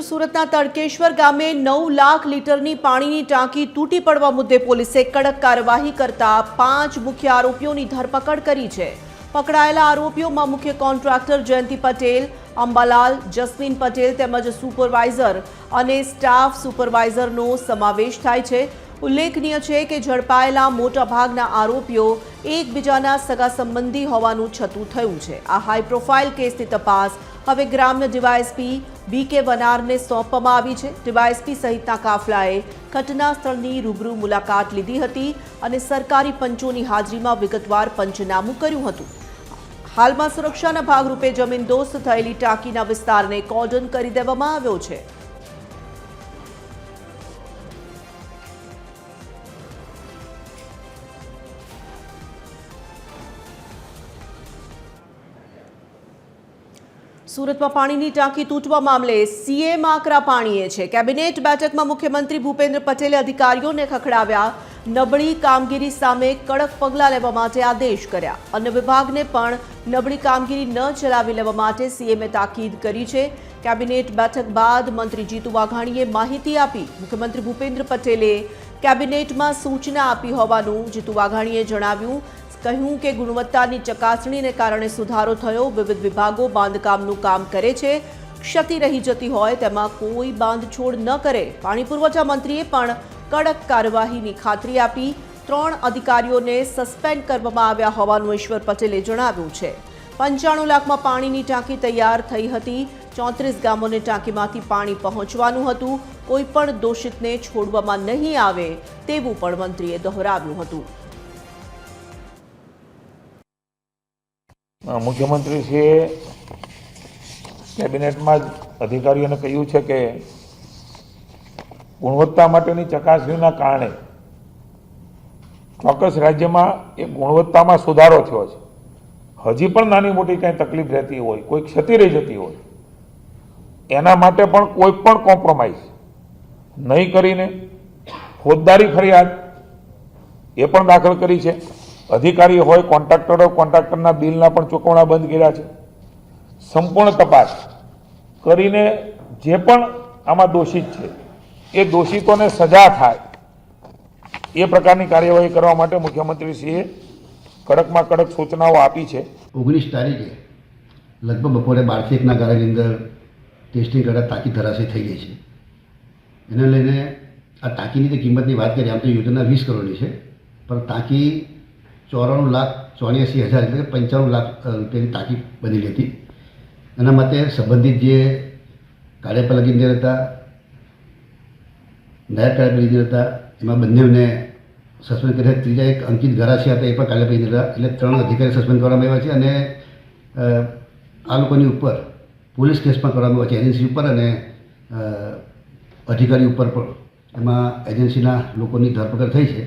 સુરતના તડકેશ્વર ગામે 9 લાખ લીટરની પાણીની ટાંકી તૂટી પડવા મુદ્દે પોલીસે કડક કાર્યવાહી કરતા 5 મુખ્ય આરોપીઓની ધરપકડ કરી છે। પકડાયેલા આરોપીઓમાં મુખ્ય કોન્ટ્રાક્ટર જયંતિ પટેલ, અંબાલાલ, જસ્મીન પટેલ તેમજ સુપરવાઇઝર અને સ્ટાફ સુપરવાઇઝરનો સમાવેશ થાય છે। ઉલ્લેખનીય છે કે ઝડપાયેલા મોટાભાગના આરોપીઓ એકબીજાના સગા સંબંધી હોવાનું છતું થયું છે। આ હાઈ પ્રોફાઇલ કેસની તપાસ હવે ગ્રામ્ય ડીવાયએસપી બીકે વનારને સોંપવામાં આવી છે। ડીવાયએસપી સહિતના કાફલાએ ઘટના સ્થળની રૂબરૂ મુલાકાત લીધી હતી અને સરકારી પંચોની હાજરીમાં વિગતવાર પંચનામું કર્યું હતું। હાલમાં સુરક્ષાના ભાગરૂપે જમીનદોસ્ત થયેલી ટાંકીના વિસ્તારને કોર્ડન કરી દેવામાં આવ્યો છે। સુરતમાં પાણીની ટાંકી તૂટવા મામલે સીએમ આકરા પાણીએ છે। કેબિનેટ બેઠકમાં મુખ્યમંત્રી ભૂપેન્દ્ર પટેલે અધિકારીઓને ખખડાવ્યા। નબળી કામગીરી સામે કડક પગલાં લેવા માટે આદેશ કર્યા। અન્ય વિભાગને પણ નબળી કામગીરી ન ચલાવી લેવા માટે સીએમએ તાકીદ કરી છે। કેબિનેટ બેઠક બાદ મંત્રી જીતુ વાઘાણીએ માહિતી આપી। મુખ્યમંત્રી ભૂપેન્દ્ર પટેલે કેબિનેટમાં સૂચના આપી હોવાનું જીતુ વાઘાણીએ જણાવ્યું। કહ્યું કે ગુણવત્તાની ચકાસણીને કારણે સુધારો થયો। વિવિધ વિભાગો બાંધકામનું કામ કરે છે। ક્ષતિ રહી જતી હોય તેમાં કોઈ બાંધછોડ ન કરે। પાણી પુરવઠા મંત્રીએ પણ કડક કાર્યવાહીની ખાતરી આપી। 3 અધિકારીઓને સસ્પેન્ડ કરવામાં આવ્યા હોવાનું ઈશ્વર પટેલે જણાવ્યું છે। 95 લાખમાં પાણીની ટાંકી તૈયાર થઈ હતી। 34 ગામોને ટાંકીમાંથી પાણી પહોંચવાનું હતું। કોઈ પણ દોષિતને છોડવામાં નહીં આવે તેવું પણ મંત્રીએ દોહરાવ્યું હતું। મુખ્યમંત્રીશ્રીએ કેબિનેટમાં જ અધિકારીઓને કહ્યું છે કે ગુણવત્તા માટેની ચકાસણીના કારણે ચોક્કસ રાજ્યમાં એ ગુણવત્તામાં સુધારો થયો છે। હજી પણ નાની મોટી કંઈ તકલીફ રહેતી હોય, કોઈ ક્ષતિ રહી જતી હોય, એના માટે પણ કોઈ પણ કોમ્પ્રોમાઇઝ નહીં કરીને ફોજદારી ફરિયાદ એ પણ દાખલ કરી છે। અધિકારી હોય, કોન્ટ્રાક્ટર હોય, કોન્ટ્રાક્ટરના બિલના પણ ચૂકવણા બંધ કર્યા છે। સંપૂર્ણ તપાસ કરીને જે પણ આમાં દોષિત છે એ દોષિતોને સજા થાય એ પ્રકારની કાર્યવાહી કરવા માટે મુખ્યમંત્રીશ્રીએ કડકમાં કડક સૂચનાઓ આપી છે। 19 તારીખે લગભગ બપોરે 12 થી 1ના ગાળાની અંદર ટેસ્ટિંગ કરતા ટાંકી ધરાશયી થઈ ગઈ છે। એને લઈને આ ટાંકીની જે કિંમતની વાત કરીએ, આમ તો યોજના 20 કરોડની છે, પણ ટાંકી 94,84,000 એટલે કે 95 લાખ રૂપિયાની ટાંકી બનેલી હતી। એના માટે સંબંધિત જે કાર્યપાલક ઇજનેર હતા, નાયબ કાર્યપાલક ઇજનેર હતા, એમાં બંનેને સસ્પેન્ડ કર્યા। ત્રીજા એક અંકિત ગરાસિયા હતા, એ પણ કાર્યપાલક ઇજનેર હતા। એટલે 3 અધિકારી સસ્પેન્ડ કરવામાં આવ્યા છે અને આ લોકોની ઉપર પોલીસ કેસ પણ કરવામાં આવ્યો છે, એજન્સી ઉપર અને અધિકારી ઉપર પણ। એમાં એજન્સીના લોકોની ધરપકડ થઈ છે।